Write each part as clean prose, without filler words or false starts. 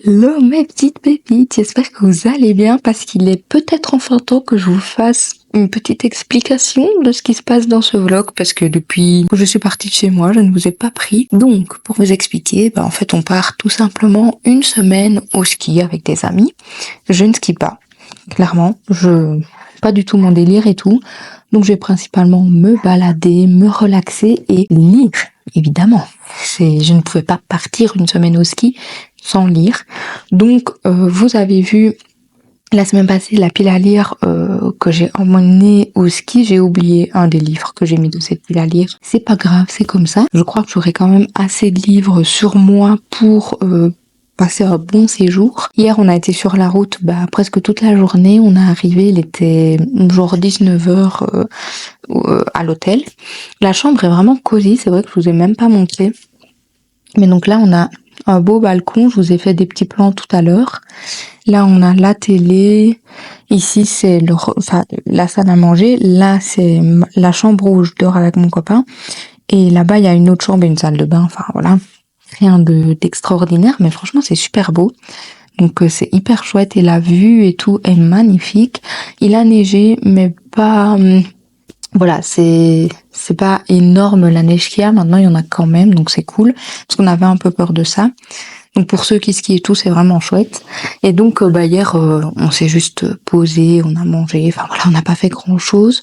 Hello mes petites pépites, j'espère que vous allez bien parce qu'il est peut-être enfin temps que je vous fasse une petite explication de ce qui se passe dans ce vlog parce que depuis que je suis partie de chez moi, je ne vous ai pas pris. Donc, pour vous expliquer, en fait, on part tout simplement une semaine au ski avec des amis. Je ne skie pas, clairement, pas du tout mon délire et tout. Donc, je vais principalement me balader, me relaxer et lire, évidemment. Je ne pouvais pas partir une semaine au ski sans lire. Donc, vous avez vu la semaine passée la pile à lire que j'ai emmenée au ski. J'ai oublié un des livres que j'ai mis dans cette pile à lire. C'est pas grave, c'est comme ça. Je crois que j'aurai quand même assez de livres sur moi pour passer un bon séjour. Hier, on a été sur la route presque toute la journée. On est arrivé, il était genre 19h à l'hôtel. La chambre est vraiment cosy, c'est vrai que je vous ai même pas montré. Mais donc là, on a un beau balcon, je vous ai fait des petits plans tout à l'heure. Là, on a la télé. Ici, c'est la salle à manger. Là, c'est la chambre où je dors avec mon copain. Et là-bas, il y a une autre chambre et une salle de bain. Enfin, voilà. Rien d'extraordinaire, mais franchement, c'est super beau. Donc, c'est hyper chouette. Et la vue et tout est magnifique. Il a neigé, mais pas... Voilà, c'est pas énorme la neige qu'il y a. Maintenant, il y en a quand même, donc c'est cool. Parce qu'on avait un peu peur de ça. Donc pour ceux qui skient et tout, c'est vraiment chouette. Et donc hier, on s'est juste posé, on a mangé. Enfin voilà, on n'a pas fait grand chose.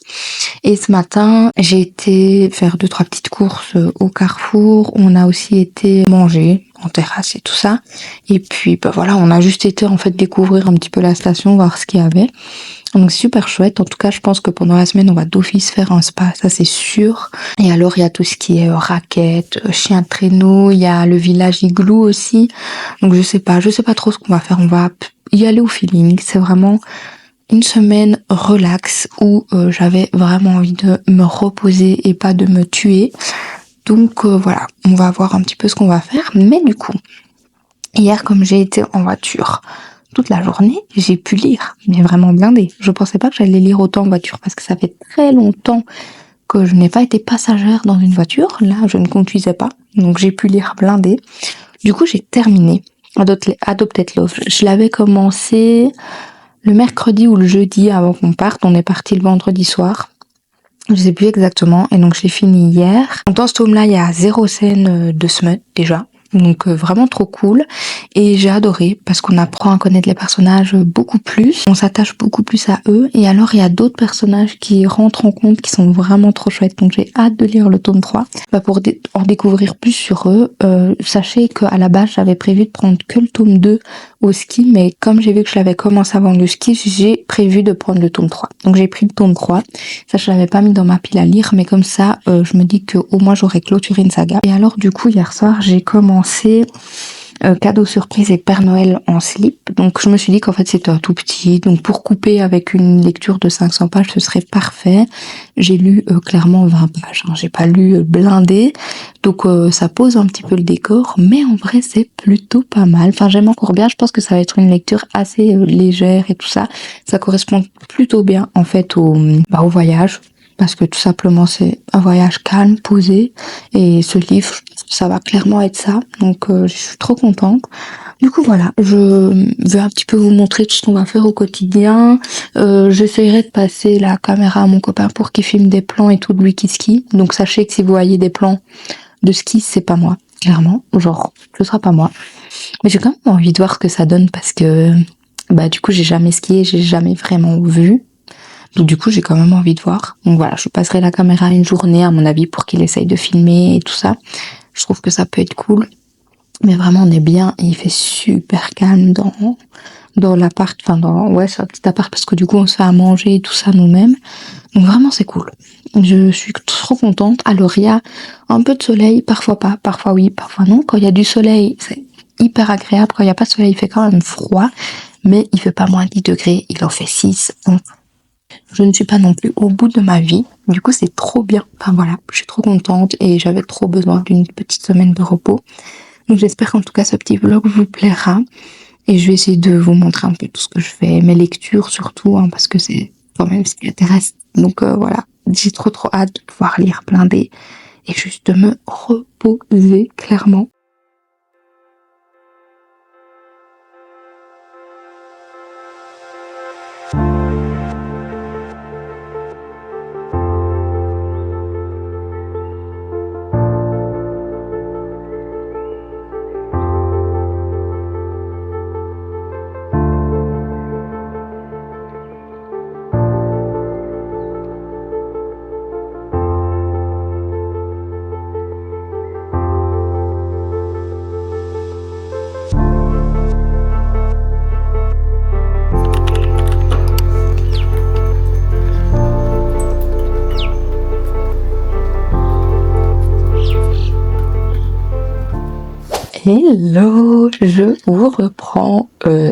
Et ce matin, j'ai été faire 2-3 petites courses au Carrefour. On a aussi été manger en terrasse et tout ça. Et puis voilà, on a juste été en fait découvrir un petit peu la station, voir ce qu'il y avait. Donc super chouette. En tout cas, je pense que pendant la semaine, on va d'office faire un spa, ça c'est sûr. Et alors, il y a tout ce qui est raquettes, chien de traîneau, il y a le village igloo aussi. Donc je sais pas trop ce qu'on va faire. On va y aller au feeling. C'est vraiment une semaine relax où j'avais vraiment envie de me reposer et pas de me tuer. Donc voilà, on va voir un petit peu ce qu'on va faire. Mais du coup, hier, comme j'ai été en voiture toute la journée, j'ai pu lire, mais vraiment blindé. Je pensais pas que j'allais lire autant en voiture parce que ça fait très longtemps que je n'ai pas été passagère dans une voiture. Là, je ne conduisais pas, donc j'ai pu lire blindé. Du coup, j'ai terminé Adopted Love. Je l'avais commencé le mercredi ou le jeudi avant qu'on parte. On est parti le vendredi soir. Je sais plus exactement. Et donc, je l'ai fini hier. Dans ce tome-là, il y a 0 scène de smut déjà. Donc vraiment trop cool et j'ai adoré parce qu'on apprend à connaître les personnages beaucoup plus, on s'attache beaucoup plus à eux et alors il y a d'autres personnages qui rentrent en compte qui sont vraiment trop chouettes, donc j'ai hâte de lire le tome 3 pour en découvrir plus sur eux. Sachez qu'à la base j'avais prévu de prendre que le tome 2 au ski, mais comme j'ai vu que je l'avais commencé avant le ski, j'ai prévu de prendre le tome 3, donc j'ai pris le tome 3. Ça je l'avais pas mis dans ma pile à lire, mais comme ça je me dis que au moins j'aurais clôturé une saga. Et alors du coup hier soir j'ai commencé cadeau surprise et Père Noël en slip. Donc je me suis dit qu'en fait c'était un tout petit, donc pour couper avec une lecture de 500 pages ce serait parfait. J'ai lu clairement 20 pages, j'ai pas lu blindé, donc ça pose un petit peu le décor, mais en vrai c'est plutôt pas mal. Enfin j'aime encore bien, je pense que ça va être une lecture assez légère et tout ça. Ça correspond plutôt bien en fait au voyage. Parce que tout simplement c'est un voyage calme, posé, et ce livre, ça va clairement être ça, donc je suis trop contente. Du coup voilà, je vais un petit peu vous montrer tout ce qu'on va faire au quotidien. J'essaierai de passer la caméra à mon copain pour qu'il filme des plans et tout de lui qui skie. Donc sachez que si vous voyez des plans de ski, c'est pas moi, clairement, genre ce sera pas moi. Mais j'ai quand même envie de voir ce que ça donne parce que du coup j'ai jamais skié, j'ai jamais vraiment vu. Donc du coup, j'ai quand même envie de voir. Donc voilà, je passerai la caméra une journée, à mon avis, pour qu'il essaye de filmer et tout ça. Je trouve que ça peut être cool. Mais vraiment, on est bien et il fait super calme dans l'appart. Enfin, c'est un petit appart parce que du coup, on se fait à manger et tout ça nous-mêmes. Donc vraiment, c'est cool. Je suis trop contente. Alors, il y a un peu de soleil, parfois pas, parfois oui, parfois non. Quand il y a du soleil, c'est hyper agréable. Quand il n'y a pas de soleil, il fait quand même froid. Mais il fait pas moins de 10 degrés, il en fait 6. Donc, je ne suis pas non plus au bout de ma vie. Du coup, c'est trop bien. Enfin voilà, je suis trop contente et j'avais trop besoin d'une petite semaine de repos. Donc j'espère qu'en tout cas ce petit vlog vous plaira. Et je vais essayer de vous montrer un peu tout ce que je fais, mes lectures surtout, parce que c'est quand même ce qui m'intéresse. Donc voilà, j'ai trop hâte de pouvoir lire blindé et juste de me reposer clairement. Hello, je vous reprends.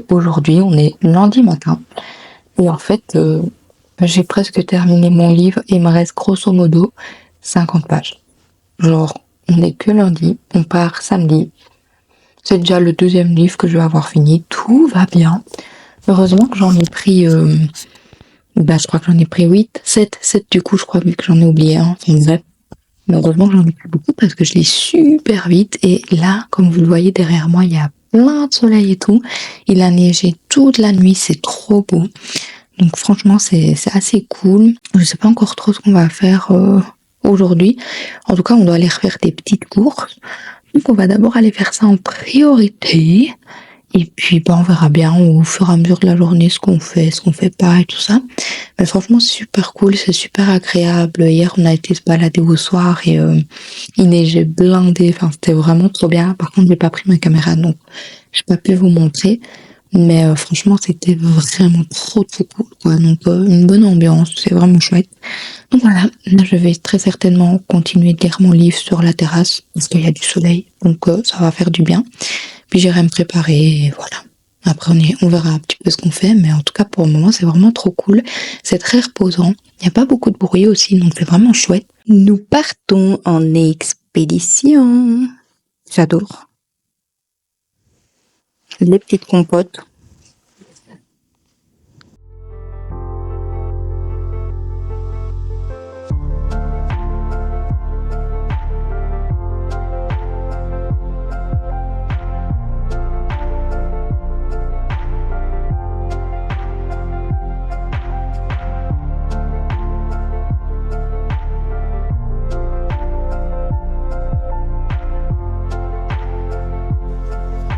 Aujourd'hui, on est lundi matin. Et en fait, j'ai presque terminé mon livre et il me reste grosso modo 50 pages. Genre, on n'est que lundi, on part samedi. C'est déjà le deuxième livre que je vais avoir fini. Tout va bien. Heureusement que j'en ai pris... je crois que j'en ai pris 8, 7 du coup, je crois, vu que j'en ai oublié un. Enfin, bref. Mais heureusement que j'en ai pris beaucoup parce que je lis super vite. Et là, comme vous le voyez derrière moi, il y a plein de soleil et tout. Il a neigé toute la nuit, c'est trop beau. Donc franchement, c'est assez cool. Je sais pas encore trop ce qu'on va faire aujourd'hui. En tout cas, on doit aller refaire des petites courses. Donc on va d'abord aller faire ça en priorité. Et puis on verra bien au fur et à mesure de la journée ce qu'on fait pas et tout ça. Mais franchement, c'est super cool, c'est super agréable. Hier, on a été se balader au soir et il neigeait blindé. Enfin, c'était vraiment trop bien. Par contre, j'ai pas pris ma caméra, donc j'ai pas pu vous montrer. Mais franchement, c'était vraiment trop cool, quoi. Donc une bonne ambiance, c'est vraiment chouette. Donc voilà, là, je vais très certainement continuer de lire mon livre sur la terrasse parce qu'il y a du soleil, donc ça va faire du bien. Puis j'irai me préparer et voilà. Après, on verra un petit peu ce qu'on fait, mais en tout cas, pour le moment, c'est vraiment trop cool. C'est très reposant. Il n'y a pas beaucoup de bruit aussi, donc c'est vraiment chouette. Nous partons en expédition. J'adore. Les petites compotes.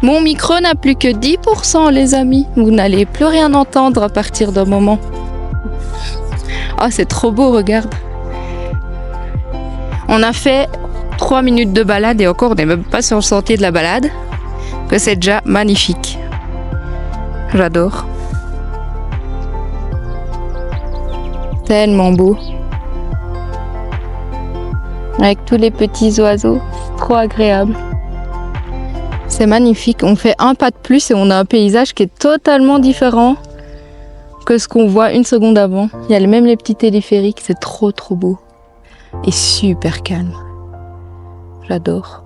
Mon micro n'a plus que 10%, les amis. Vous n'allez plus rien entendre à partir d'un moment. Oh, c'est trop beau, regarde. On a fait 3 minutes de balade et encore, on n'est même pas sur le sentier de la balade. Que c'est déjà magnifique. J'adore. Tellement beau. Avec tous les petits oiseaux. Trop agréable. C'est magnifique, on fait un pas de plus et on a un paysage qui est totalement différent que ce qu'on voit une seconde avant. Il y a même les petits téléphériques, c'est trop beau. Et super calme. J'adore.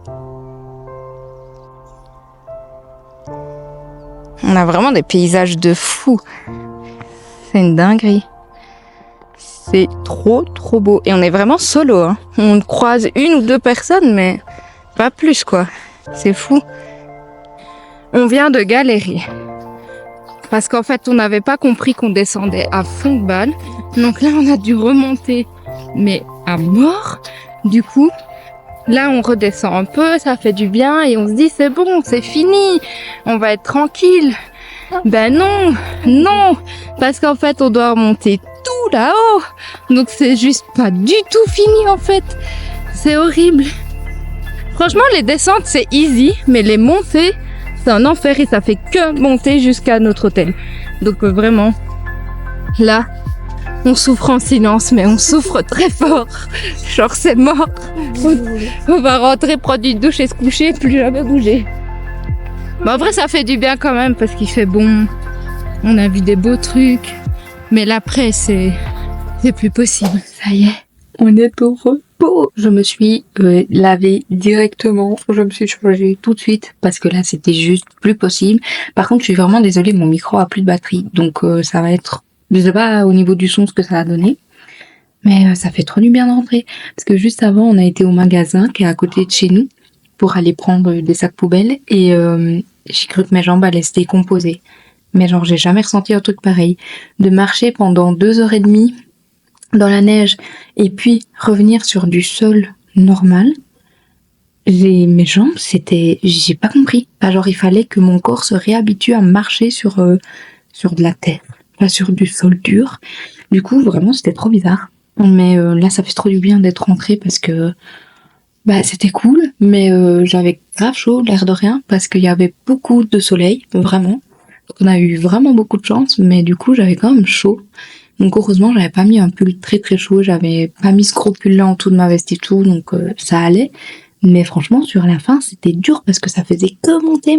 On a vraiment des paysages de fou. C'est une dinguerie. C'est trop beau. Et on est vraiment solo, hein. On croise une ou deux personnes, mais pas plus, quoi. C'est fou. On vient de galérer. Parce qu'en fait, on n'avait pas compris qu'on descendait à fond de balle. Donc là, on a dû remonter, mais à mort. Du coup, là, on redescend un peu, ça fait du bien et on se dit, c'est bon, c'est fini. On va être tranquille. Ben non. Parce qu'en fait, on doit remonter tout là-haut. Donc c'est juste pas du tout fini, en fait. C'est horrible. Franchement, les descentes, c'est easy, mais les montées, c'est un enfer et ça fait que monter jusqu'à notre hôtel. Donc vraiment, là, on souffre en silence, mais on souffre très fort. Genre, c'est mort. On va rentrer, prendre une douche et se coucher, plus jamais bouger. Bon, après, ça fait du bien quand même parce qu'il fait bon. On a vu des beaux trucs. Mais l'après, c'est plus possible. Ça y est, on est au repos. Je me suis lavée directement. Je me suis changée tout de suite parce que là, c'était juste plus possible. Par contre, je suis vraiment désolée, mon micro a plus de batterie. Donc, ça va être... Je sais pas au niveau du son ce que ça a donné. Mais ça fait trop du bien de rentrer. Parce que juste avant, on a été au magasin qui est à côté de chez nous pour aller prendre des sacs poubelles. Et j'ai cru que mes jambes allaient se décomposer. Mais genre, j'ai jamais ressenti un truc pareil. De marcher pendant 2h30 dans la neige et puis revenir sur du sol normal, mes jambes, j'ai pas compris. Genre, il fallait que mon corps se réhabitue à marcher sur de la terre, pas sur du sol dur. Du coup, vraiment, c'était trop bizarre. Mais là, ça fait trop du bien d'être rentrée parce que c'était cool, mais j'avais grave chaud, l'air de rien, parce qu'il y avait beaucoup de soleil, vraiment. Donc, on a eu vraiment beaucoup de chance, mais du coup, j'avais quand même chaud. Donc heureusement, j'avais pas mis un pull très chaud, j'avais pas mis ce gros pull là en dessous de ma veste et tout, donc ça allait. Mais franchement, sur la fin, c'était dur parce que ça faisait que monter.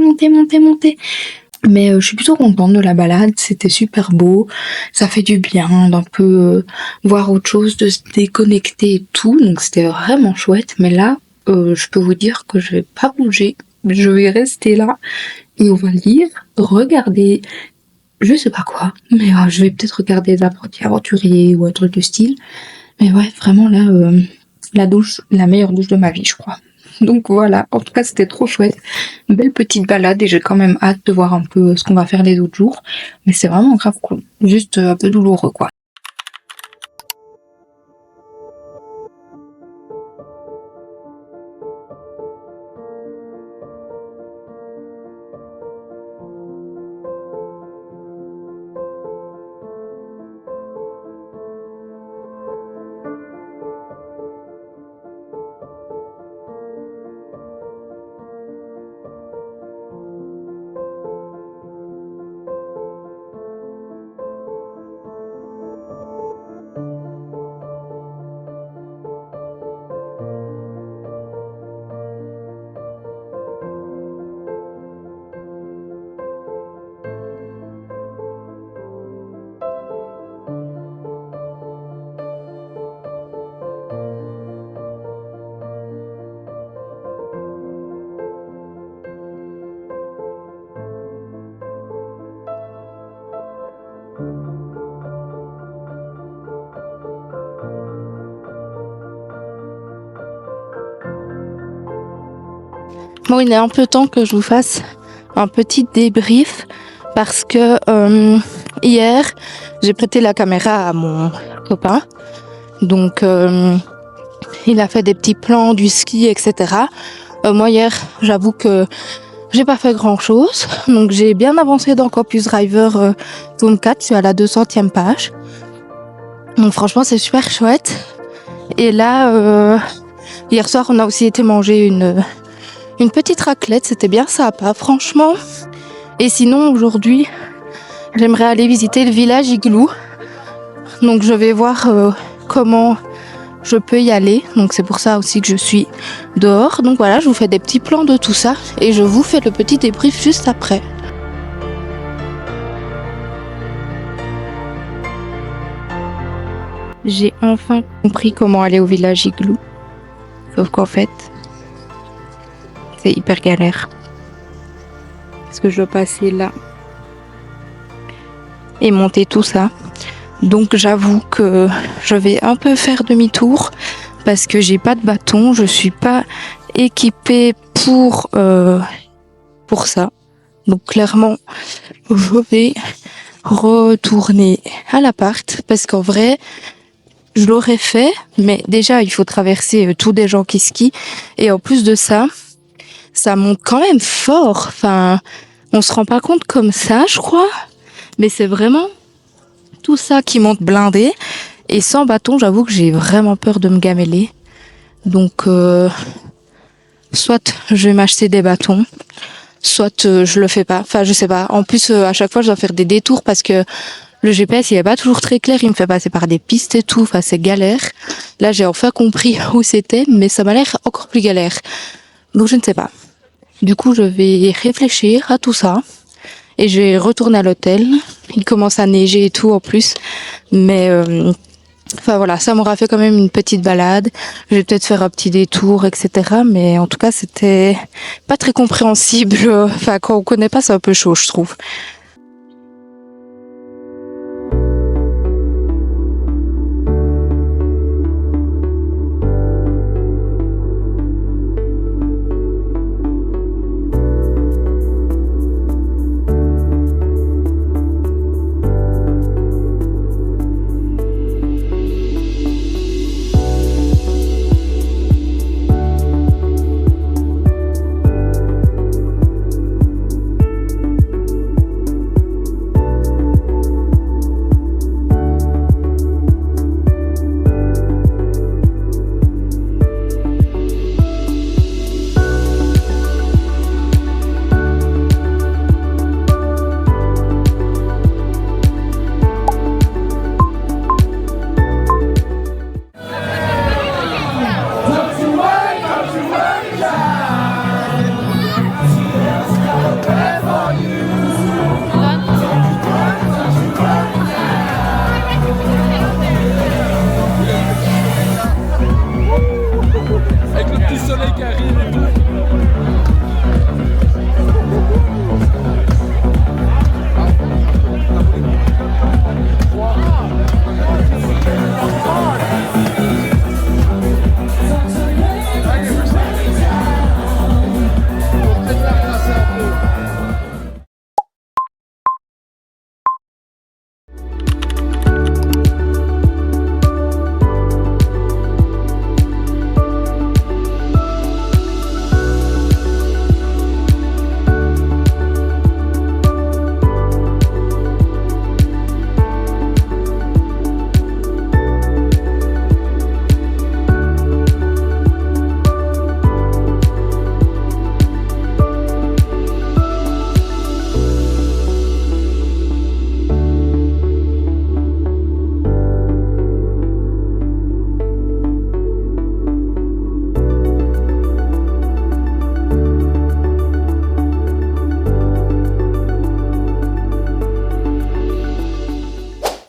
Mais je suis plutôt contente de la balade, c'était super beau, ça fait du bien d'un peu voir autre chose, de se déconnecter et tout, donc c'était vraiment chouette. Mais là, je peux vous dire que je vais pas bouger, je vais rester là et on va lire, regarder, je sais pas quoi, mais je vais peut-être regarder Les Apprentis Aventuriers ou un truc du style. Mais ouais, vraiment là, la meilleure douche de ma vie, je crois. Donc voilà, en tout cas c'était trop chouette, une belle petite balade et j'ai quand même hâte de voir un peu ce qu'on va faire les autres jours, mais c'est vraiment grave cool, juste un peu douloureux quoi. Bon, il est un peu temps que je vous fasse un petit débrief parce que hier, j'ai prêté la caméra à mon copain. Donc, il a fait des petits plans du ski, etc. Moi, hier, j'avoue que j'ai pas fait grand-chose. Donc, j'ai bien avancé dans Campus Driver tome 4. Je suis à la 200e page. Donc, franchement, c'est super chouette. Et là, hier soir, on a aussi été manger une petite raclette, c'était bien sympa, franchement. Et sinon, aujourd'hui, j'aimerais aller visiter le village Igloo. Donc, je vais voir comment je peux y aller. Donc, c'est pour ça aussi que je suis dehors. Donc, voilà, je vous fais des petits plans de tout ça. Et je vous fais le petit débrief juste après. J'ai enfin compris comment aller au village Igloo. Sauf qu'en fait, c'est hyper galère. Parce que je dois passer là et monter tout ça. Donc j'avoue que je vais un peu faire demi-tour parce que j'ai pas de bâton, je suis pas équipée pour ça. Donc clairement, je vais retourner à l'appart parce qu'en vrai, je l'aurais fait, mais déjà il faut traverser tous des gens qui skient et en plus de ça, ça monte quand même fort. Enfin, on se rend pas compte comme ça, je crois. Mais c'est vraiment tout ça qui monte blindé. Et sans bâton, j'avoue que j'ai vraiment peur de me gameler. Donc, soit je vais m'acheter des bâtons, soit je le fais pas. Enfin, je sais pas. En plus, à chaque fois, je dois faire des détours parce que le GPS, il est pas toujours très clair. Il me fait passer par des pistes et tout. Enfin, c'est galère. Là, j'ai enfin compris où c'était, mais ça m'a l'air encore plus galère. Donc, je ne sais pas. Du coup, je vais réfléchir à tout ça et je vais retourner à l'hôtel. Il commence à neiger et tout en plus, mais enfin voilà, ça m'aura fait quand même une petite balade. Je vais peut-être faire un petit détour, etc. Mais en tout cas, c'était pas très compréhensible. Enfin, quand on connaît pas, c'est un peu chaud, je trouve.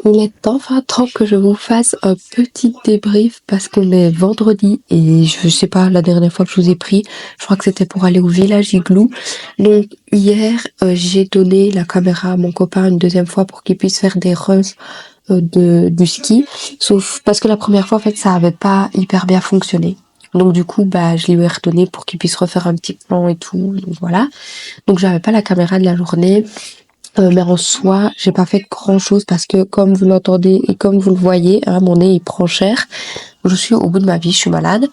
Il est enfin temps que je vous fasse un petit débrief parce qu'on est vendredi et je sais pas, la dernière fois que je vous ai pris, je crois que c'était pour aller au village Igloo. Donc hier, j'ai donné la caméra à mon copain une deuxième fois pour qu'il puisse faire des runs du ski. Sauf parce que la première fois, en fait, ça avait pas hyper bien fonctionné. Donc du coup, bah, je lui ai redonné pour qu'il puisse refaire un petit plan et tout. Donc voilà. Donc j'avais pas la caméra de la journée. Mais en soi, j'ai pas fait grand chose parce que comme vous l'entendez et comme vous le voyez, hein, mon nez il prend cher. Je suis au bout de ma vie, je suis malade.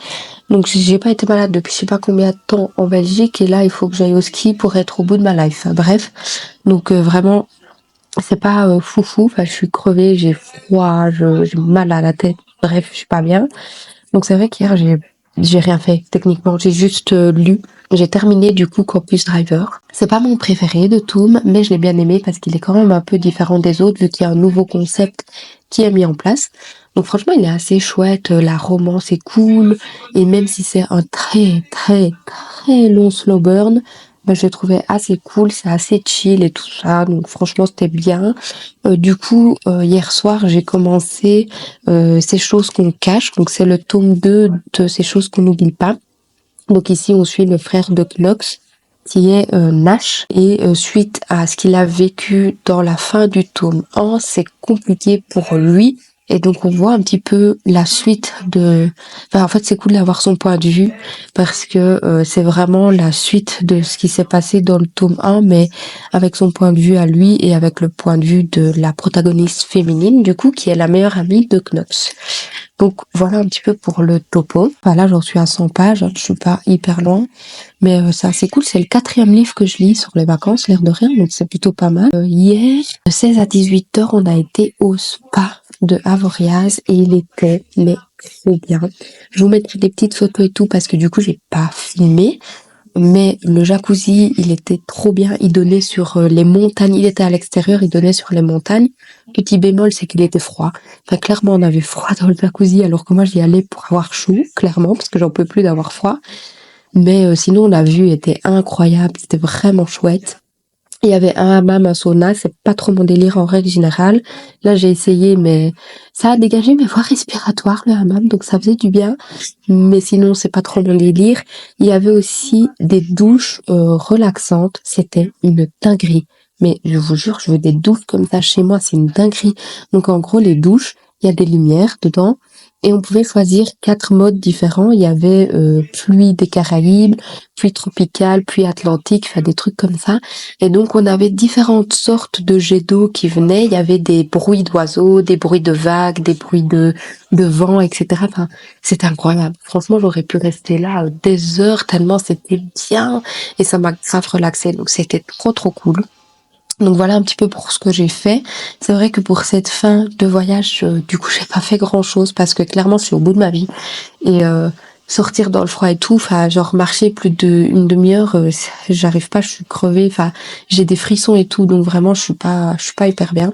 Donc j'ai pas été malade depuis je sais pas combien de temps en Belgique et là il faut que j'aille au ski pour être au bout de ma life. Bref, donc vraiment c'est pas foufou. Enfin, je suis crevée, j'ai froid, j'ai mal à la tête. Bref, je suis pas bien. Donc c'est vrai qu'hier j'ai rien fait techniquement, j'ai juste lu. J'ai terminé du coup Campus Driver. C'est pas mon préféré de Toom, mais je l'ai bien aimé parce qu'il est quand même un peu différent des autres vu qu'il y a un nouveau concept qui est mis en place. Donc franchement, il est assez chouette, la romance est cool et même si c'est un très très très long slow burn, ben, je l'ai trouvé assez cool, c'est assez chill et tout ça. Donc franchement, c'était bien. Du coup, hier soir, j'ai commencé Ces choses qu'on cache. Donc c'est le tome 2 de Ces choses qu'on n'oublie pas. Donc ici, on suit le frère de Knox qui est Nash et suite à ce qu'il a vécu dans la fin du tome 1, c'est compliqué pour lui et donc on voit un petit peu la suite de enfin, en fait c'est cool d'avoir son point de vue parce que c'est vraiment la suite de ce qui s'est passé dans le tome 1 mais avec son point de vue à lui et avec le point de vue de la protagoniste féminine du coup qui est la meilleure amie de Knox. Donc voilà un petit peu pour le topo. Enfin, là j'en suis à 100 pages, je suis pas hyper loin. Mais c'est assez cool, c'est le quatrième livre que je lis sur les vacances, l'air de rien, donc c'est plutôt pas mal. Hier, de 16 à 18 heures, on a été au spa de Avoriaz et il était mais trop bien. Je vous mettrai des petites photos et tout parce que du coup j'ai pas filmé, mais le jacuzzi il était trop bien, il donnait sur les montagnes, il était à l'extérieur, il donnait sur les montagnes. Petit bémol c'est qu'il était froid. Enfin clairement on avait froid dans le jacuzzi alors que moi j'y allais pour avoir chaud, clairement parce que j'en peux plus d'avoir froid. Mais sinon, la vue était incroyable, c'était vraiment chouette. Il y avait un hammam, un sauna, c'est pas trop mon délire en règle générale. Là, j'ai essayé, mais ça a dégagé mes voies respiratoires, le hammam, donc ça faisait du bien. Mais sinon, c'est pas trop mon délire. Il y avait aussi des douches relaxantes, c'était une dinguerie. Mais je vous jure, je veux des douches comme ça chez moi, c'est une dinguerie. Donc en gros, les douches, il y a des lumières dedans. Et on pouvait choisir 4 modes différents. Il y avait pluie des Caraïbes, pluie tropicale, pluie atlantique, enfin des trucs comme ça. Et donc on avait différentes sortes de jets d'eau qui venaient. Il y avait des bruits d'oiseaux, des bruits de vagues, des bruits de vent, etc. Enfin, c'était incroyable. Franchement, j'aurais pu rester là des heures tellement c'était bien et ça m'a grave relaxé. Donc c'était trop trop cool. Donc voilà un petit peu pour ce que j'ai fait. C'est vrai que pour cette fin de voyage, du coup, j'ai pas fait grand chose parce que clairement, je suis au bout de ma vie et sortir dans le froid et tout, enfin, genre marcher plus d'une demi-heure, j'arrive pas, je suis crevée, enfin, j'ai des frissons et tout, donc vraiment, je suis pas hyper bien.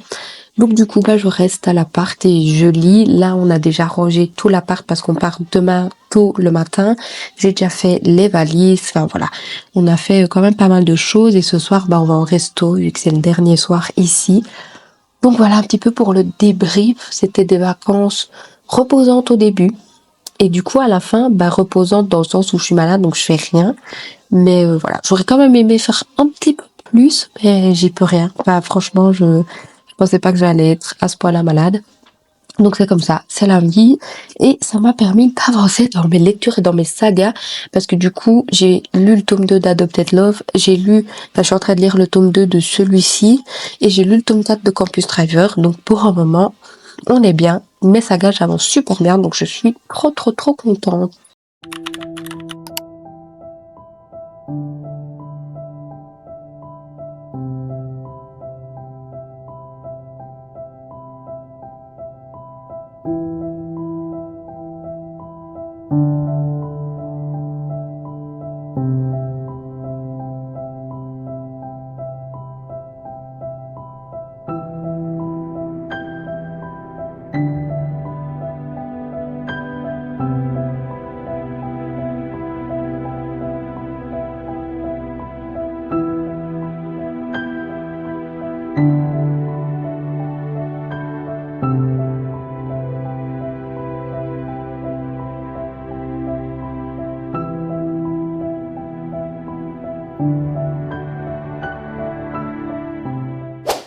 Donc du coup, bah, je reste à l'appart et je lis. Là, on a déjà rangé tout l'appart parce qu'on part demain tôt le matin. J'ai déjà fait les valises. Enfin voilà, on a fait quand même pas mal de choses. Et ce soir, bah, on va au resto vu que c'est le dernier soir ici. Donc voilà un petit peu pour le débrief. C'était des vacances reposantes au début. Et du coup, à la fin, bah, reposante dans le sens où je suis malade, donc je fais rien. Mais voilà, j'aurais quand même aimé faire un petit peu plus, mais j'y peux rien. Enfin, franchement, je pensais pas que j'allais être à ce point-là malade. Donc c'est comme ça, c'est la vie. Et ça m'a permis d'avancer dans mes lectures et dans mes sagas. Parce que du coup, j'ai lu le tome 2 d'Adopted Love. Je suis en train de lire le tome 2 de celui-ci. Et j'ai lu le tome 4 de Campus Driver. Donc pour un moment, on est bien. Mes sagas, j'avance super bien. Donc je suis trop, trop, trop contente.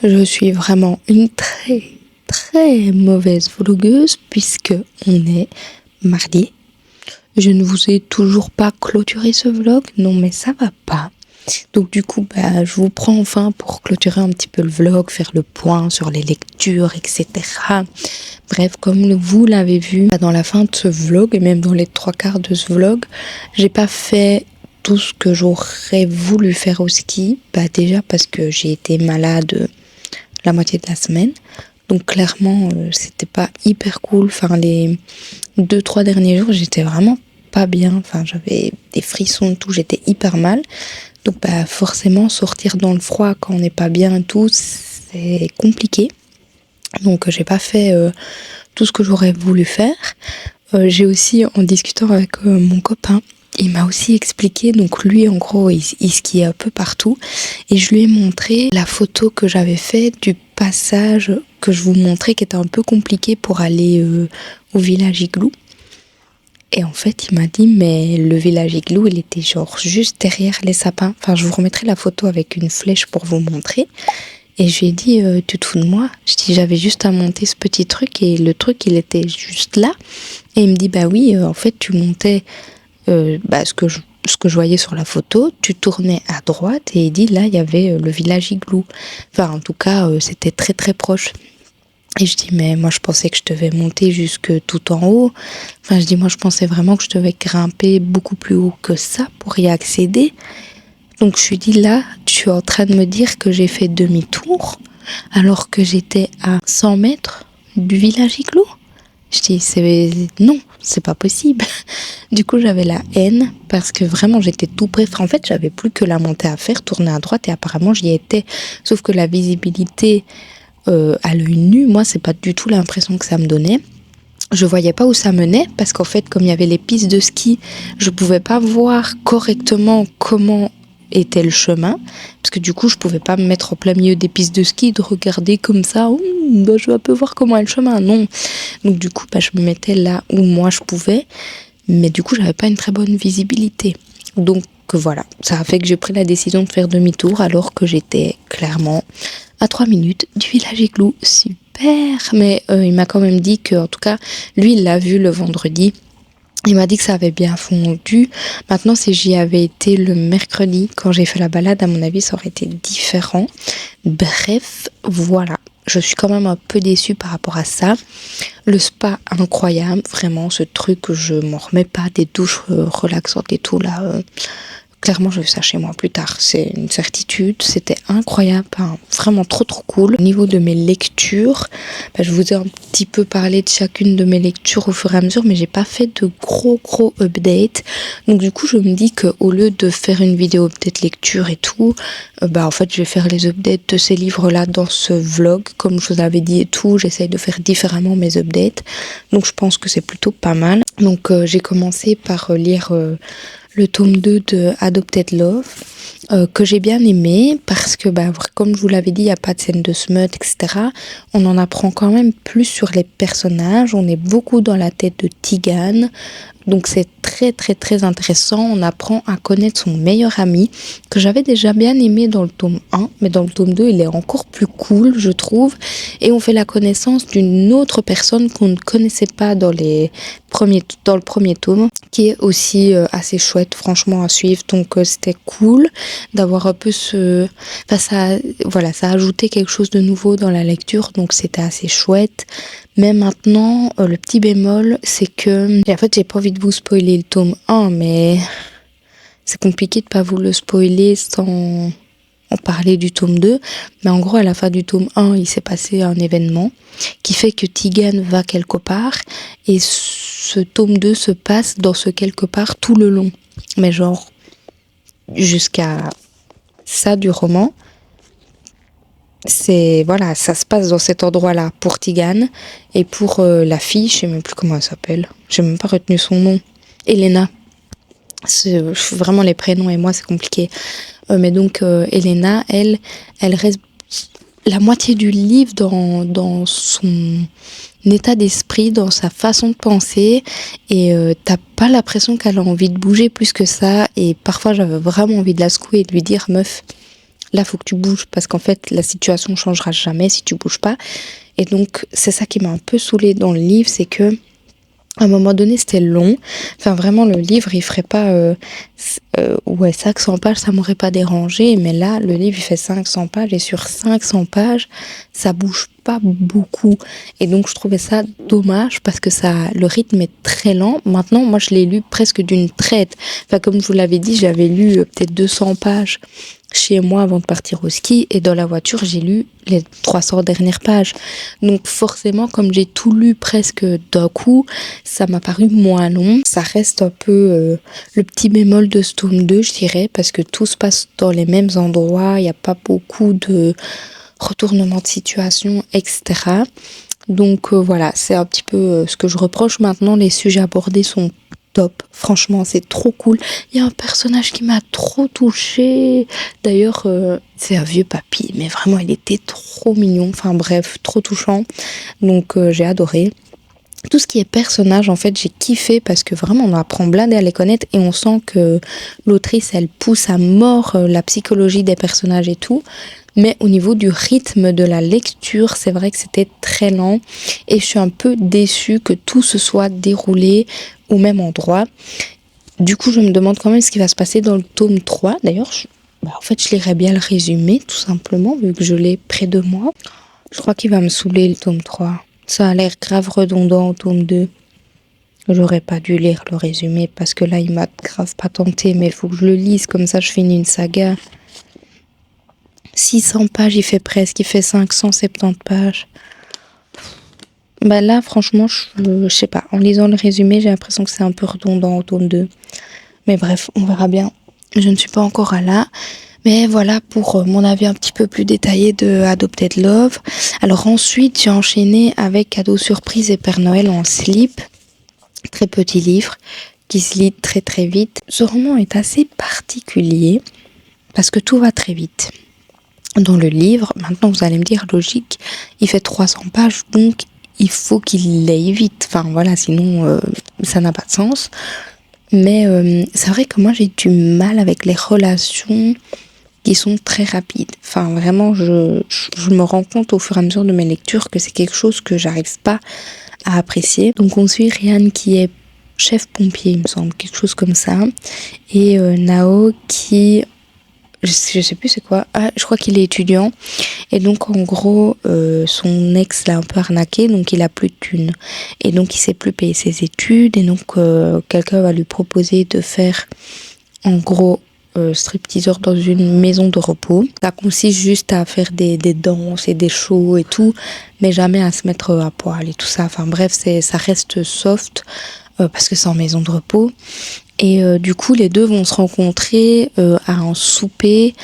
je suis vraiment une très très mauvaise vlogueuse puisque on est mardi. Je ne vous ai toujours pas clôturé ce vlog, non mais ça va pas. Donc du coup, je vous prends enfin pour clôturer un petit peu le vlog, faire le point sur les lectures, etc. Bref, comme vous l'avez vu dans la fin de ce vlog et même dans les 3/4 de ce vlog, j'ai pas fait tout ce que j'aurais voulu faire au ski. Déjà parce que j'ai été malade la moitié de la semaine. Donc clairement, c'était pas hyper cool. Enfin, les 2-3 derniers jours, j'étais vraiment pas bien. Enfin, j'avais des frissons et tout, j'étais hyper mal. Donc forcément, sortir dans le froid quand on n'est pas bien et tout, c'est compliqué. Donc j'ai pas fait tout ce que j'aurais voulu faire. J'ai aussi, en discutant avec mon copain, il m'a aussi expliqué, donc lui en gros il skiait un peu partout et je lui ai montré la photo que j'avais faite du passage que je vous montrais qui était un peu compliqué pour aller au village Igloo. Et en fait il m'a dit mais le village Igloo il était genre juste derrière les sapins. Enfin je vous remettrai la photo avec une flèche pour vous montrer. Et je lui ai dit tu te fous de moi? Je dis j'avais juste à monter ce petit truc et le truc il était juste là. Et il me dit oui en fait tu montais ce que je voyais sur la photo, tu tournais à droite et il dit là il y avait le village Igloo. Enfin en tout cas c'était très très proche. Et je dis mais moi je pensais que je devais monter jusque tout en haut. Enfin je dis moi je pensais vraiment que je devais grimper beaucoup plus haut que ça pour y accéder. Donc je lui dis là tu es en train de me dire que j'ai fait demi-tour alors que j'étais à 100 mètres du village Igloo. Je dis non, c'est pas possible. Du coup, j'avais la haine parce que vraiment, j'étais tout près. En fait, j'avais plus que la montée à faire, tourner à droite et apparemment, j'y étais. Sauf que la visibilité à l'œil nu, moi, c'est pas du tout l'impression que ça me donnait. Je voyais pas où ça menait parce qu'en fait, comme il y avait les pistes de ski, je pouvais pas voir correctement comment était le chemin parce que du coup je pouvais pas me mettre au plein milieu des pistes de ski de regarder comme ça je vais un peu voir comment est le chemin, non. Donc du coup je me mettais là où moi je pouvais mais du coup j'avais pas une très bonne visibilité, donc voilà, ça a fait que j'ai pris la décision de faire demi-tour alors que j'étais clairement à 3 minutes du village Igloo. Super, mais il m'a quand même dit que en tout cas lui il l'a vu le vendredi. Il m'a dit que ça avait bien fondu. Maintenant, si j'y avais été le mercredi, quand j'ai fait la balade, à mon avis, ça aurait été différent. Bref, voilà. Je suis quand même un peu déçue par rapport à ça. Le spa, incroyable. Vraiment, ce truc, je m'en remets pas. Des douches relaxantes et tout, là. Clairement, je vais ça chez moi plus tard. C'est une certitude. C'était incroyable. Vraiment trop cool. Au niveau de mes lectures, je vous ai un petit peu parlé de chacune de mes lectures au fur et à mesure, mais j'ai pas fait de gros updates. Donc du coup, je me dis qu'au lieu de faire une vidéo update lecture et tout, en fait, je vais faire les updates de ces livres-là dans ce vlog. Comme je vous avais dit et tout, j'essaye de faire différemment mes updates. Donc je pense que c'est plutôt pas mal. Donc j'ai commencé par lire le tome 2 de Adopted Love, que j'ai bien aimé parce que comme je vous l'avais dit, il n'y a pas de scène de smut, etc. On en apprend quand même plus sur les personnages, on est beaucoup dans la tête de Tegan, donc c'est très intéressant. On apprend à connaître son meilleur ami, que j'avais déjà bien aimé dans le tome 1, mais dans le tome 2 il est encore plus cool je trouve, et on fait la connaissance d'une autre personne qu'on ne connaissait pas dans le premier tome, qui est aussi assez chouette franchement à suivre. Donc c'était cool d'avoir un peu ça a ajouté quelque chose de nouveau dans la lecture, donc c'était assez chouette. Mais maintenant, le petit bémol, c'est que en fait j'ai pas envie de vous spoiler le tome 1, mais c'est compliqué de pas vous le spoiler sans en parler du tome 2. Mais en gros, à la fin du tome 1, il s'est passé un événement qui fait que Tegan va quelque part, et ce tome 2 se passe dans ce quelque part tout le long. Mais genre, jusqu'à ça du roman, ça se passe dans cet endroit-là pour Tegan, et pour la fille, je sais même plus comment elle s'appelle, j'ai même pas retenu son nom, Elena. C'est vraiment les prénoms et moi c'est compliqué. Mais donc Elena, elle reste la moitié du livre dans son état d'esprit, dans sa façon de penser, et t'as pas l'impression qu'elle a envie de bouger plus que ça, et parfois j'avais vraiment envie de la secouer et de lui dire meuf, là faut que tu bouges parce qu'en fait la situation changera jamais si tu bouges pas. Et donc c'est ça qui m'a un peu saoulée dans le livre, c'est que à un moment donné c'était long, enfin vraiment le livre il ferait pas 500 pages, ça m'aurait pas dérangé, mais là le livre il fait 500 pages et sur 500 pages ça bouge pas beaucoup, et donc je trouvais ça dommage parce que le rythme est très lent. Maintenant moi je l'ai lu presque d'une traite, enfin comme je vous l'avais dit, j'avais lu peut-être 200 pages chez moi avant de partir au ski, et dans la voiture j'ai lu les 300 dernières pages, donc forcément comme j'ai tout lu presque d'un coup, ça m'a paru moins long. Ça reste un peu le petit bémol de ce tome 2 je dirais, parce que tout se passe dans les mêmes endroits, il n'y a pas beaucoup de retournement de situation, etc. Donc voilà, c'est un petit peu ce que je reproche. Maintenant les sujets abordés sont top, franchement c'est trop cool. Il y a un personnage qui m'a trop touchée, d'ailleurs c'est un vieux papy, mais vraiment il était trop mignon, enfin bref, trop touchant, donc j'ai adoré. Tout ce qui est personnage, en fait, j'ai kiffé parce que vraiment on apprend blindé à les connaître, et on sent que l'autrice elle pousse à mort la psychologie des personnages et tout. Mais au niveau du rythme de la lecture, c'est vrai que c'était très lent, et je suis un peu déçue que tout se soit déroulé au même endroit. Du coup, je me demande quand même ce qui va se passer dans le tome 3. D'ailleurs, en fait, je lirais bien le résumé, tout simplement, vu que je l'ai près de moi. Je crois qu'il va me saouler le tome 3. Ça a l'air grave redondant au tome 2. J'aurais pas dû lire le résumé parce que là, il m'a grave pas tenté, mais il faut que je le lise, comme ça je finis une saga. 600 pages, il fait 570 pages. Bah là, franchement, je sais pas. En lisant le résumé, j'ai l'impression que c'est un peu redondant au tome 2. Mais bref, on verra bien. Je ne suis pas encore à là. Mais voilà pour mon avis un petit peu plus détaillé de Adopted Love. Alors ensuite, j'ai enchaîné avec Cadeau Surprise et Père Noël en slip. Très petit livre qui se lit très très vite. Ce roman est assez particulier parce que tout va très vite. Dans le livre, maintenant vous allez me dire, logique, il fait 300 pages, donc il faut qu'il aille vite. Enfin voilà, sinon ça n'a pas de sens. Mais c'est vrai que moi j'ai du mal avec les relations qui sont très rapides. Enfin vraiment, je me rends compte au fur et à mesure de mes lectures que c'est quelque chose que j'arrive pas à apprécier. Donc on suit Ryan qui est chef pompier, il me semble, quelque chose comme ça, et Nao qui... Je sais plus c'est quoi. Ah, je crois qu'il est étudiant. Et donc, en gros, son ex l'a un peu arnaqué, donc il a plus de thunes. Et donc, il sait plus payer ses études. Et donc, quelqu'un va lui proposer de faire, en gros, stripteaseur dans une maison de repos. Ça consiste juste à faire des danses et des shows et tout, mais jamais à se mettre à poil et tout ça. Enfin bref, ça reste soft parce que c'est en maison de repos. Et du coup, les deux vont se rencontrer à un souper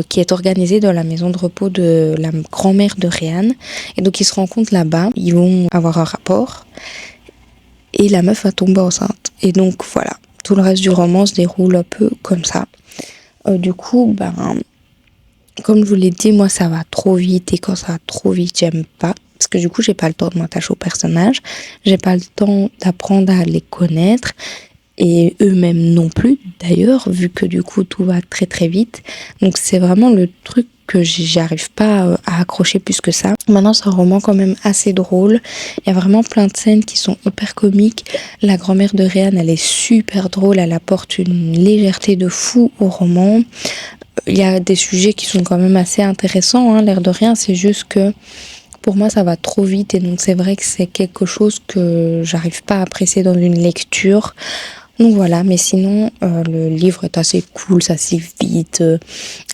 qui est organisé dans la maison de repos de la grand-mère de Ryan. Et donc, ils se rencontrent là-bas. Ils vont avoir un rapport. Et la meuf va tomber enceinte. Et donc, voilà. Tout le reste du roman se déroule un peu comme ça. Du coup, comme je vous l'ai dit, moi, ça va trop vite. Et quand ça va trop vite, j'aime pas. Parce que du coup, j'ai pas le temps de m'attacher aux personnages. J'ai pas le temps d'apprendre à les connaître. Et eux-mêmes non plus, d'ailleurs, vu que du coup tout va très très vite. Donc c'est vraiment le truc que j'arrive pas à accrocher plus que ça. Maintenant, c'est un roman quand même assez drôle. Il y a vraiment plein de scènes qui sont hyper comiques. La grand-mère de Ryan, elle est super drôle, elle apporte une légèreté de fou au roman. Il y a des sujets qui sont quand même assez intéressants, hein, l'air de rien, c'est juste que pour moi ça va trop vite, et donc c'est vrai que c'est quelque chose que j'arrive pas à apprécier dans une lecture. Donc voilà, mais sinon le livre est assez cool, ça se lit vite,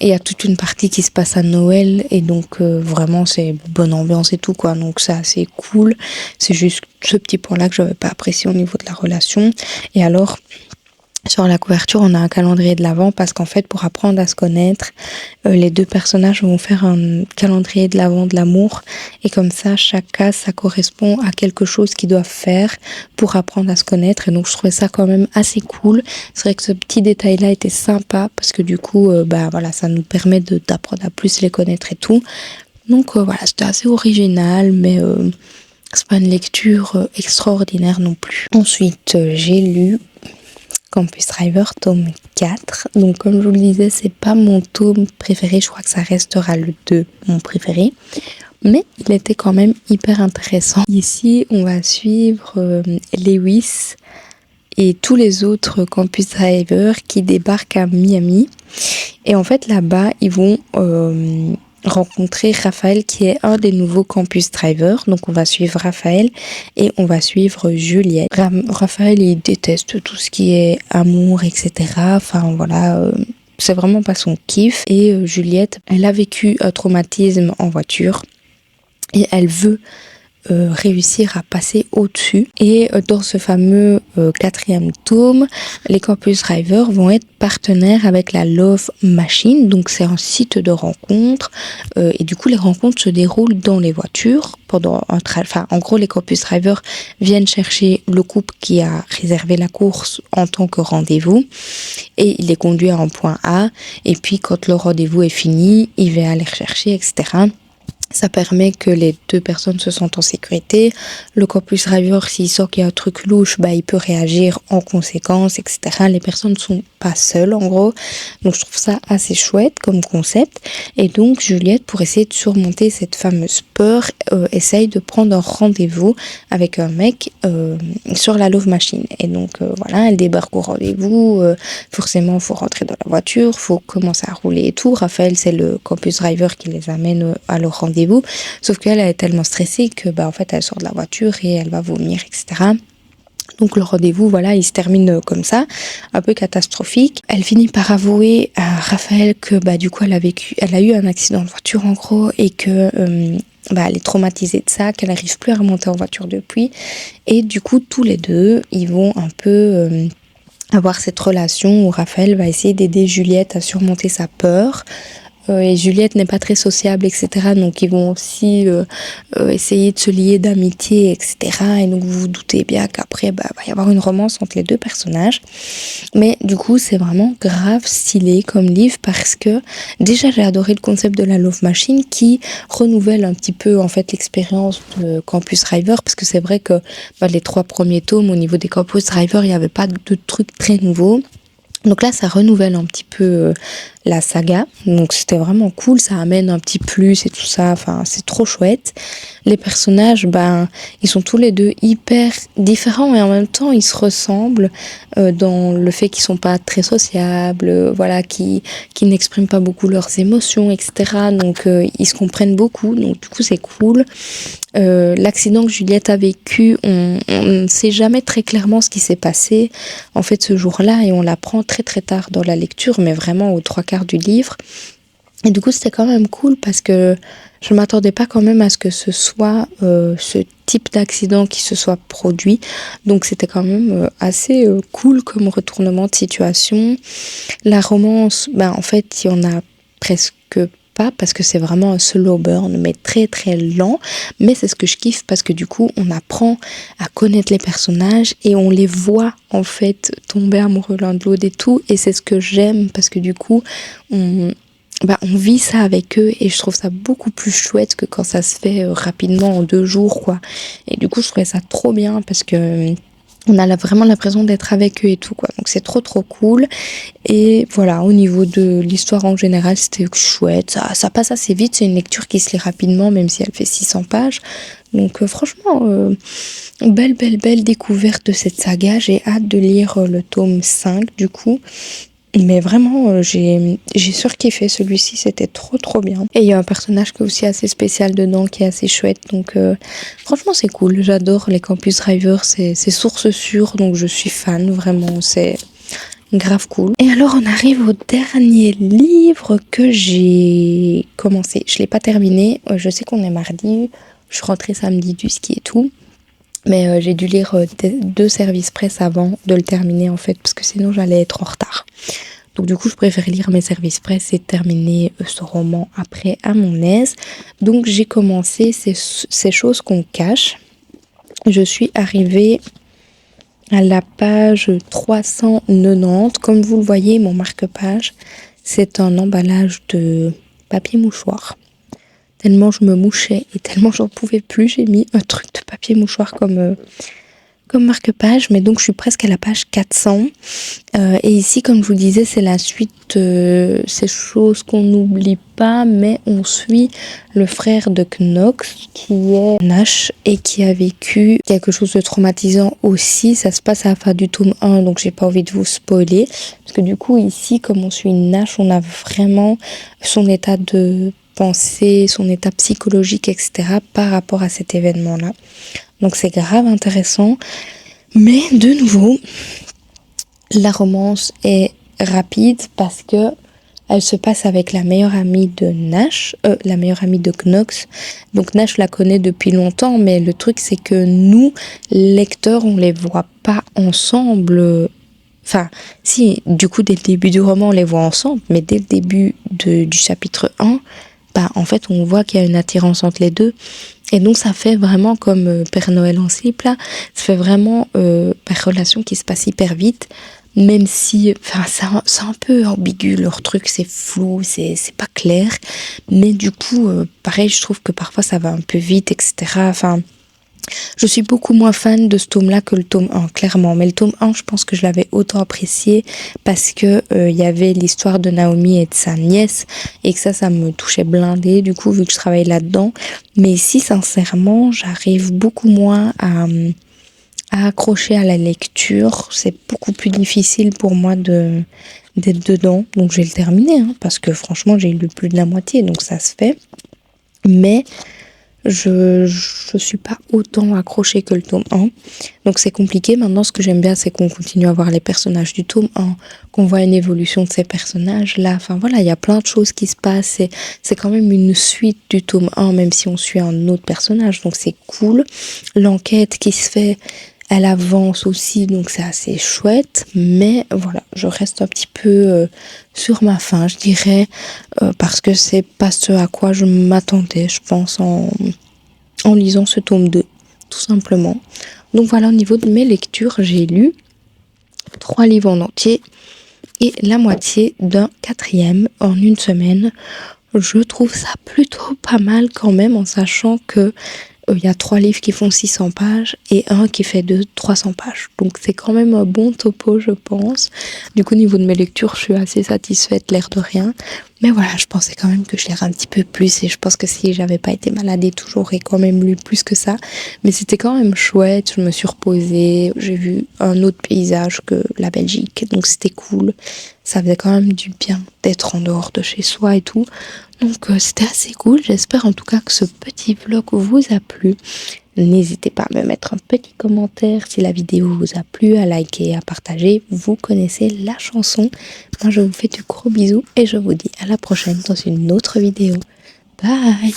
et il y a toute une partie qui se passe à Noël, et donc vraiment c'est bonne ambiance et tout quoi, donc c'est assez cool. C'est juste ce petit point là que j'avais pas apprécié au niveau de la relation. Et alors sur la couverture, on a un calendrier de l'Avent parce qu'en fait, pour apprendre à se connaître, les deux personnages vont faire un calendrier de l'Avent de l'amour, et comme ça, chaque case, ça correspond à quelque chose qu'ils doivent faire pour apprendre à se connaître. Et donc, je trouvais ça quand même assez cool. C'est vrai que ce petit détail-là était sympa parce que du coup, voilà, ça nous permet d'apprendre à plus les connaître et tout. Donc voilà, c'était assez original, mais c'est pas une lecture extraordinaire non plus. Ensuite, j'ai lu, Campus Driver tome 4. Donc comme je vous le disais, c'est pas mon tome préféré, je crois que ça restera le 2, mon préféré. Mais il était quand même hyper intéressant. Ici, on va suivre Lewis et tous les autres Campus Drivers qui débarquent à Miami. Et en fait, là-bas, ils vont rencontrer Raphaël qui est un des nouveaux Campus Drivers. Donc on va suivre Raphaël et on va suivre Juliette. Raphaël, il déteste tout ce qui est amour, etc. Enfin voilà, c'est vraiment pas son kiff. Et Juliette, elle a vécu un traumatisme en voiture et elle veut réussir à passer au-dessus. Et dans ce fameux 4e tome, les Campus Drivers vont être partenaires avec la Love Machine. Donc c'est un site de rencontres et du coup les rencontres se déroulent dans les voitures pendant en gros les Campus Drivers viennent chercher le couple qui a réservé la course en tant que rendez-vous et il les conduit à un point A et puis quand le rendez-vous est fini, il va aller rechercher, etc. Ça permet que les deux personnes se sentent en sécurité. Le Campus Driver, s'il sent qu'il y a un truc louche, il peut réagir en conséquence, etc. Les personnes ne sont pas seules, en gros. Donc, je trouve ça assez chouette comme concept. Et donc, Juliette, pour essayer de surmonter cette fameuse peur, essaye de prendre un rendez-vous avec un mec sur la Love Machine. Et donc, voilà, elle débarque au rendez-vous. Forcément, il faut rentrer dans la voiture, il faut commencer à rouler et tout. Raphaël, c'est le Campus Driver qui les amène à leur rendez-vous. Sauf qu'elle est tellement stressée que en fait elle sort de la voiture et elle va vomir, etc. Donc le rendez-vous, voilà, il se termine comme ça, un peu catastrophique. Elle finit par avouer à Raphaël que du coup elle a eu un accident de voiture en gros et que elle est traumatisée de ça, qu'elle n'arrive plus à remonter en voiture depuis. Et du coup tous les deux, ils vont un peu avoir cette relation où Raphaël va essayer d'aider Juliette à surmonter sa peur. Et Juliette n'est pas très sociable, etc. Donc ils vont aussi essayer de se lier d'amitié, etc. Et donc vous vous doutez bien qu'après, va y avoir une romance entre les deux personnages. Mais du coup, c'est vraiment grave stylé comme livre parce que déjà j'ai adoré le concept de la Love Machine qui renouvelle un petit peu en fait l'expérience de Campus Driver parce que c'est vrai que les 3 premiers tomes au niveau des Campus Driver, il n'y avait pas de trucs très nouveaux. Donc là, ça renouvelle un petit peu la saga. Donc c'était vraiment cool, ça amène un petit plus et tout ça. Enfin, c'est trop chouette. Les personnages, ils sont tous les deux hyper différents et en même temps, ils se ressemblent dans le fait qu'ils sont pas très sociables, qui n'expriment pas beaucoup leurs émotions, etc. Donc ils se comprennent beaucoup. Donc du coup, c'est cool. L'accident que Juliette a vécu, on ne sait jamais très clairement ce qui s'est passé en fait ce jour-là et on l'apprend très très tard dans la lecture, mais vraiment aux 3/4 du livre. Et du coup, c'était quand même cool parce que je m'attendais pas quand même à ce que ce soit ce type d'accident qui se soit produit. Donc c'était quand même assez cool comme retournement de situation. La romance, en fait, il y en a presque pas parce que c'est vraiment un slow burn mais très très lent, mais c'est ce que je kiffe parce que du coup on apprend à connaître les personnages et on les voit en fait tomber amoureux l'un de l'autre et tout, et c'est ce que j'aime parce que du coup on vit ça avec eux et je trouve ça beaucoup plus chouette que quand ça se fait rapidement en 2 jours quoi. Et du coup je trouvais ça trop bien parce que on a vraiment l'impression d'être avec eux et tout quoi. Donc c'est trop trop cool. Et voilà, au niveau de l'histoire en général, c'était chouette. Ça passe assez vite, c'est une lecture qui se lit rapidement même si elle fait 600 pages. Donc franchement, belle découverte de cette saga. J'ai hâte de lire le tome 5 du coup. Mais vraiment, j'ai surkiffé celui-ci, c'était trop trop bien. Et il y a un personnage qui est aussi assez spécial dedans, qui est assez chouette. Donc franchement, c'est cool. J'adore les Campus Drivers, c'est source sûre, donc je suis fan, vraiment, c'est grave cool. Et alors, on arrive au dernier livre que j'ai commencé. Je l'ai pas terminé, je sais qu'on est mardi, je suis rentrée samedi du ski et tout. Mais j'ai dû lire 2 services presse avant de le terminer en fait, parce que sinon j'allais être en retard. Donc du coup, je préfère lire mes services presse et terminer ce roman après à mon aise. Donc j'ai commencé ces choses qu'on cache. Je suis arrivée à la page 390. Comme vous le voyez, mon marque-page, c'est un emballage de papier mouchoir. Tellement je me mouchais et tellement j'en pouvais plus, j'ai mis un truc de papier mouchoir comme comme marque-page, mais donc je suis presque à la page 400. Et ici, comme je vous disais, c'est la suite, ces choses qu'on n'oublie pas, mais on suit le frère de Knox, qui est Nash, et qui a vécu quelque chose de traumatisant aussi. Ça se passe à la fin du tome 1, donc j'ai pas envie de vous spoiler. Parce que du coup, ici, comme on suit Nash, on a vraiment son état de pensée, son état psychologique, etc. par rapport à cet événement-là. Donc c'est grave intéressant. Mais de nouveau, la romance est rapide parce que elle se passe avec la meilleure amie de Nash, la meilleure amie de Knox. Donc Nash la connaît depuis longtemps, mais le truc c'est que nous, lecteurs, on les voit pas ensemble. Enfin, si, du coup, dès le début du roman, on les voit ensemble, mais dès le début du chapitre 1, bah, en fait, on voit qu'il y a une attirance entre les deux. Et donc, ça fait vraiment comme Père Noël en slip, là. Ça fait vraiment relation qui se passe hyper vite. Même si, enfin, c'est un peu ambigu, leur truc, c'est flou, c'est pas clair. Mais du coup, pareil, je trouve que parfois, ça va un peu vite, etc. Enfin, je suis beaucoup moins fan de ce tome-là que le tome 1, clairement. Mais le tome 1, je pense que je l'avais autant apprécié parce que y avait l'histoire de Naomi et de sa nièce et que ça me touchait blindé, du coup, vu que je travaille là-dedans. Mais ici, sincèrement, j'arrive beaucoup moins à accrocher à la lecture. C'est beaucoup plus difficile pour moi d'être dedans. Donc, je vais le terminer, hein, parce que franchement, j'ai lu plus de la moitié, donc ça se fait. Mais je suis pas autant accrochée que le tome 1. Donc c'est compliqué. Maintenant, ce que j'aime bien, c'est qu'on continue à voir les personnages du tome 1, qu'on voit une évolution de ces personnages-là. Enfin voilà, il y a plein de choses qui se passent. C'est quand même une suite du tome 1, même si on suit un autre personnage. Donc c'est cool. L'enquête qui se fait, elle avance aussi, donc c'est assez chouette. Mais voilà, je reste un petit peu sur ma faim, je dirais, parce que c'est pas ce à quoi je m'attendais, je pense, en lisant ce tome 2, tout simplement. Donc voilà, au niveau de mes lectures, j'ai lu 3 livres en entier et la moitié d'un 4e en une semaine. Je trouve ça plutôt pas mal quand même, en sachant que il y a 3 livres qui font 600 pages et un qui fait 300 pages. Donc c'est quand même un bon topo, je pense. Du coup, au niveau de mes lectures, je suis assez satisfaite, l'air de rien. Mais voilà, je pensais quand même que je lirais un petit peu plus et je pense que si j'avais pas été malade et tout, j'aurais quand même lu plus que ça. Mais c'était quand même chouette, je me suis reposée, j'ai vu un autre paysage que la Belgique, donc c'était cool. Ça faisait quand même du bien d'être en dehors de chez soi et tout. Donc c'était assez cool, j'espère en tout cas que ce petit vlog vous a plu. N'hésitez pas à me mettre un petit commentaire si la vidéo vous a plu, à liker, à partager. Vous connaissez la chanson. Moi je vous fais de gros bisous et je vous dis à la prochaine dans une autre vidéo. Bye!